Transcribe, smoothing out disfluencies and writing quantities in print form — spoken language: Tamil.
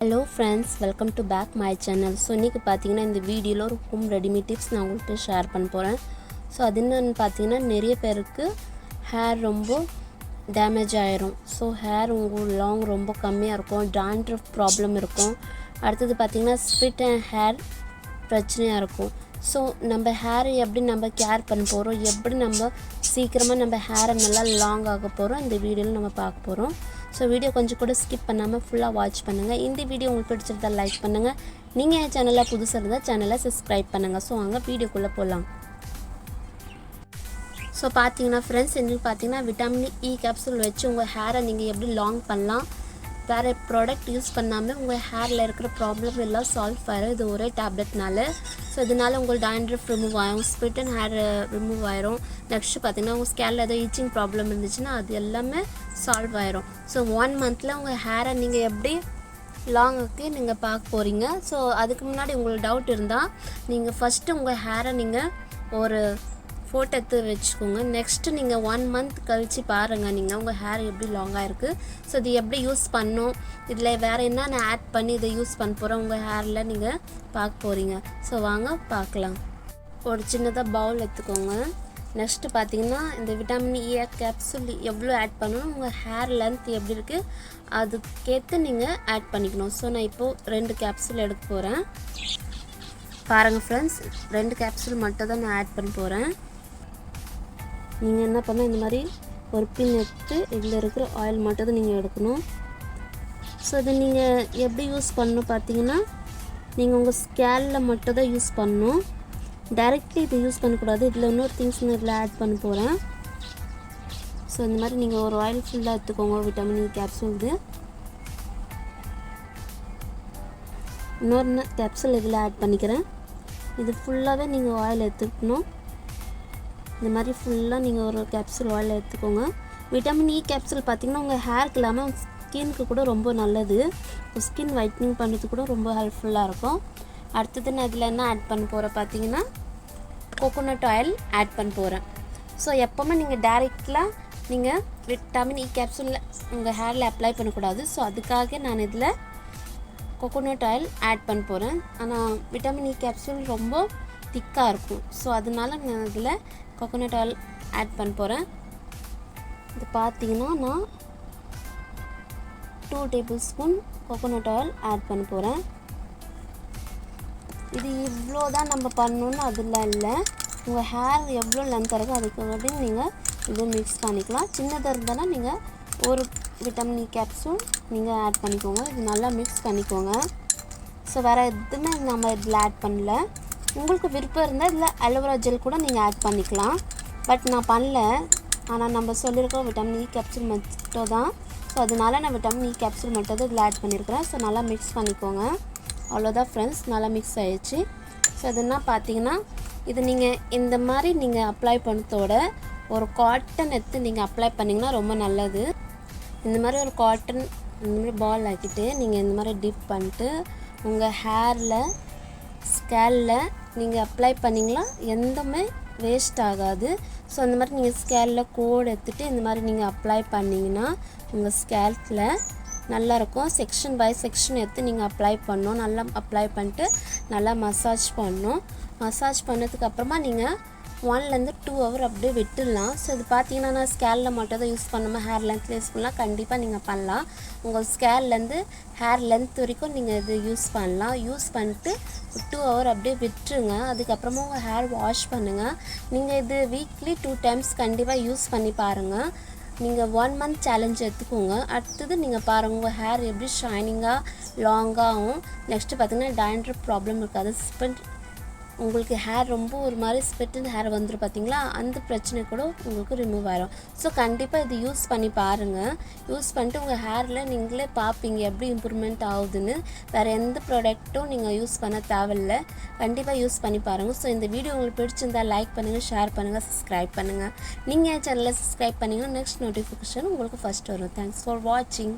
Hello friends, welcome to back my channel. So இன்னைக்கு பாத்தீங்கன்னா இந்த வீடியோல ஒரு ஹோம் ரெடிமேட் டிப்ஸ் நான் உங்களுக்கு ஷேர் பண்ண போறேன். ஸோ அது என்னன்னு பார்த்தீங்கன்னா நிறைய பேருக்கு ஹேர் ரொம்ப டேமேஜ் ஆயிரும். ஸோ ஹேர் உங்களுக்கு லாங் ரொம்ப கம்மியாக இருக்கும், dandruff ப்ராப்ளம் இருக்கும். அடுத்தது பார்த்தீங்கன்னா ஸ்பிட் அண்ட் ஹேர் பிரச்சனையாக இருக்கும். ஸோ நம்ம ஹேரை எப்படி நம்ம கேர் பண்ண போகிறோம், எப்படி நம்ம சீக்கிரமாக நம்ம ஹேரை நல்லா லாங் ஆக போகிறோம் இந்த வீடியோவில் நம்ம பார்க்க போகிறோம். ஸோ வீடியோ கொஞ்சம் கூட ஸ்கிப் பண்ணாமல் ஃபுல்லாக வாட்ச் பண்ணுங்கள். இந்த வீடியோ உங்களுக்கு பிடிச்சிருந்தால் லைக் பண்ணுங்கள். நீங்கள் என் சேனலில் புதுசாக இருந்தால் சேனலை சப்ஸ்கிரைப் பண்ணுங்கள். ஸோ அங்கே வீடியோக்குள்ளே போகலாம். ஸோ பார்த்தீங்கன்னா ஃப்ரெண்ட்ஸ், இன்னும் பார்த்தீங்கன்னா விட்டமின் இ கேப்சூல் வச்சு உங்கள் ஹேரை நீங்கள் எப்படி லாங் பண்ணலாம், வேறு ப்ராடக்ட் யூஸ் பண்ணாமல் உங்கள் ஹேரில் இருக்கிற ப்ராப்ளம் எல்லாம் சால்வ் ஆகிடும் இது ஒரே டேப்லெட்னால. ஸோ இதனால் உங்களுக்கு dandruff ரிமூவ் ஆகும், ஸ்பிட் அண்ட் ஹேர் ரிமூவ் ஆயிரும். நெக்ஸ்ட்டு பார்த்தீங்கன்னா உங்கள் ஸ்கேலில் ஏதோ ஈச்சிங் ப்ராப்ளம் இருந்துச்சுன்னா அது எல்லாமே சால்வ் ஆயிரும். ஸோ 1 மந்தில் உங்கள் ஹேரை நீங்கள் எப்படி லாங்குக்கு நீங்கள் பார்க்க போகிறீங்க. ஸோ அதுக்கு முன்னாடி உங்களுக்கு டவுட் இருந்தால் நீங்கள் ஃபஸ்ட்டு உங்கள் ஹேரை நீங்கள் ஒரு ஃபோட்டோ எடுத்து வச்சுக்கோங்க. நெக்ஸ்ட்டு நீங்கள் 1 மந்த் கழித்து பாருங்கள் நீங்கள் உங்கள் ஹேர் எப்படி லாங்காக இருக்குது. ஸோ இது எப்படி யூஸ் பண்ணணும், இதில் வேறு என்னென்ன ஆட் பண்ணி இதை யூஸ் பண்ண போகிறோம் உங்கள் ஹேரில் நீங்கள் பார்க்க போகிறீங்க. ஸோ வாங்க பார்க்கலாம். ஒரு சின்னதாக பவுல் எடுத்துக்கோங்க. நெக்ஸ்ட்டு பார்த்தீங்கன்னா இந்த விட்டமின் இ கேப்சூல் எவ்வளோ ஆட் பண்ணணும், உங்கள் ஹேர் லென்த் எப்படி இருக்குது அதுக்கேற்று நீங்கள் ஆட் பண்ணிக்கணும். ஸோ நான் இப்போது 2 கேப்சூல் எடுக்க போகிறேன். பாருங்கள் ஃப்ரெண்ட்ஸ், 2 கேப்சூல் மட்டும் தான் நான் ஆட் பண்ண போகிறேன். நீங்கள் என்ன பண்ணால் இந்த மாதிரி ஒரு பின் எடுத்து இதில் இருக்கிற ஆயில் மட்டும் தான் நீங்கள் எடுக்கணும். ஸோ இது நீங்கள் எப்படி யூஸ் பண்ணணும் பார்த்தீங்கன்னா, நீங்கள் உங்கள் ஸ்கேலில் மட்டும் தான் யூஸ் பண்ணணும், டைரெக்ட்லி இதை யூஸ் பண்ணக்கூடாது. இதில் இன்னொரு திங்ஸ் நான் இதில் ஆட் பண்ண போகிறேன். ஸோ இந்த மாதிரி நீங்கள் ஒரு ஆயில் ஃபுல்லாக எடுத்துக்கோங்க. விட்டமின் இ கேப்சூல் இது இன்னொரு கேப்சூல் இதில் ஆட் பண்ணிக்கிறேன். இது ஃபுல்லாகவே நீங்கள் ஆயில் எடுத்துக்கணும். இந்த மாதிரி ஃபுல்லாக நீங்கள் ஒரு கேப்சூல் ஆயில் எடுத்துக்கோங்க. விட்டமின் இ கேப்சூல் பார்த்திங்கன்னா உங்கள் ஹேருக்கு இல்லாமல் ஸ்கின்க்கு கூட ரொம்ப நல்லது. ஸ்கின் ஒயிட்னிங் பண்ணுறதுக்கு கூட ரொம்ப ஹெல்ப்ஃபுல்லாக இருக்கும். அடுத்தது நான் இதில் என்ன ஆட் பண்ண போகிறேன் பார்த்தீங்கன்னா, கோகோனட் ஆயில் ஆட் பண்ண போகிறேன். ஸோ எப்போவுமே நீங்கள் டைரெக்டாக நீங்கள் விட்டமின் இ கேப்சூலில் உங்கள் ஹேரில் அப்ளை பண்ணக்கூடாது. ஸோ அதுக்காக நான் இதில் கோகோனட் ஆயில் ஆட் பண்ண போகிறேன். ஆனால் விட்டமின் இ கேப்சூல் ரொம்ப திக்காக இருக்கும். ஸோ அதனால நான் இதில் கோகோனட் ஆயில் ஆட் பண்ண போகிறேன். இது பார்த்தீங்கன்னா நான் 2 tablespoon coconut oil add பண்ண போகிறேன். இது இவ்வளோ தான் நம்ம பண்ணணுன்னு அதெல்லாம் இல்லை. உங்கள் ஹேர் எவ்வளோ லென்த்தாக இருக்கோ அதுக்கு வந்து நீங்கள் இது மிக்ஸ் பண்ணிக்கலாம். சின்னதாக இருந்தானா நீங்கள் ஒரு விட்டமின் இ கேப்சூல் நீங்கள் ஆட் பண்ணிக்கோங்க. இது நல்லா மிக்ஸ் பண்ணிக்கோங்க. ஸோ வேறு எதுவுமே நம்ம இதில் ஆட் பண்ணல. உங்களுக்கு விருப்பம் இருந்தால் இதில் அலோவேரா ஜெல் கூட நீங்கள் ஆட் பண்ணிக்கலாம். பட் நான் பண்ணல. ஆனால் நம்ம சொல்லியிருக்கோம் விட்டமின் இ கேப்சூல் மட்டும் தான். ஸோ அதனால நான் விட்டமின் இ கேப்சூல் மட்டும் தான் இதில் ஆட் பண்ணியிருக்கிறேன். ஸோ நல்லா மிக்ஸ் பண்ணிக்கோங்க. அவ்வளோதான் ஃப்ரெண்ட்ஸ், நல்லா மிக்ஸ் ஆகிடுச்சு. ஸோ இதுனா பார்த்தீங்கன்னா இது நீங்கள் இந்த மாதிரி நீங்கள் அப்ளை பண்ணதோட ஒரு காட்டன் எடுத்து நீங்கள் அப்ளை பண்ணிங்கன்னா ரொம்ப நல்லது. இந்த மாதிரி ஒரு காட்டன் இந்த மாதிரி பால் ஆக்கிட்டு நீங்கள் இந்த மாதிரி டிப் பண்ணிட்டு உங்கள் ஹேரில் ஸ்கேலில் நீங்கள் அப்ளை பண்ணிங்களா எதுவுமே வேஸ்ட் ஆகாது. ஸோ அந்த மாதிரி நீங்கள் ஸ்கேலில் கோடு எடுத்துகிட்டு இந்த மாதிரி நீங்கள் அப்ளை பண்ணிங்கன்னா உங்கள் ஸ்கேல்கில் நல்லாயிருக்கும். செக்ஷன் பை செக்ஷன் எடுத்து நீங்கள் அப்ளை பண்ணணும். நல்லா அப்ளை பண்ணிட்டு நல்லா மசாஜ் பண்ணணும். மசாஜ் பண்ணதுக்கப்புறமா நீங்கள் 1லேருந்து 2 ஹவர் அப்படியே விட்டுடலாம். ஸோ இது பார்த்தீங்கன்னா நான் ஸ்கேலில் மட்டும் தான் யூஸ் பண்ணாமல் ஹேர் லென்த்தில் யூஸ் பண்ணலாம். கண்டிப்பாக நீங்கள் பண்ணலாம். உங்கள் ஸ்கேல்லேருந்து ஹேர் லென்த் வரைக்கும் நீங்கள் இது யூஸ் பண்ணலாம். யூஸ் பண்ணிட்டு 2 ஹவர் அப்படியே விட்டுருங்க. அதுக்கப்புறமா உங்கள் ஹேர் வாஷ் பண்ணுங்கள். நீங்கள் இது வீக்லி 2 டைம்ஸ் கண்டிப்பாக யூஸ் பண்ணி பாருங்கள். நீங்கள் 1 மந்த் சேலஞ்ச் எடுத்துக்கோங்க. அடுத்தது நீங்கள் பாருங்கள் உங்கள் ஹேர் எப்படி ஷைனிங்காக லாங்காகவும். நெக்ஸ்ட்டு பார்த்தீங்கன்னா dandruff ப்ராப்ளம் இருக்காது. உங்களுக்கு ஹேர் ரொம்ப ஒரு மாதிரி ஸ்பிட்டு ஹேர் வந்துடும் பார்த்தீங்களா, அந்த பிரச்சனை கூட உங்களுக்கு ரிமூவ் ஆகிடும். ஸோ கண்டிப்பாக இது யூஸ் பண்ணி பாருங்கள். யூஸ் பண்ணிட்டு உங்கள் ஹேரில் நீங்களே பார்ப்பீங்க எப்படி இம்ப்ரூவ்மெண்ட் ஆகுதுன்னு. வேறு எந்த ப்ராடக்ட்டும் நீங்கள் யூஸ் பண்ண தேவையில்லை. கண்டிப்பாக யூஸ் பண்ணி பாருங்கள். ஸோ இந்த வீடியோ உங்களுக்கு பிடிச்சிருந்தால் லைக் பண்ணுங்கள், ஷேர் பண்ணுங்கள், சப்ஸ்கிரைப் பண்ணுங்கள். நீங்கள் என் சேனலை சப்ஸ்கிரைப் பண்ணிங்கன்னா நெக்ஸ்ட் நோட்டிஃபிகேஷன் உங்களுக்கு ஃபஸ்ட் வரும். தேங்க்ஸ் ஃபார் வாட்சிங்.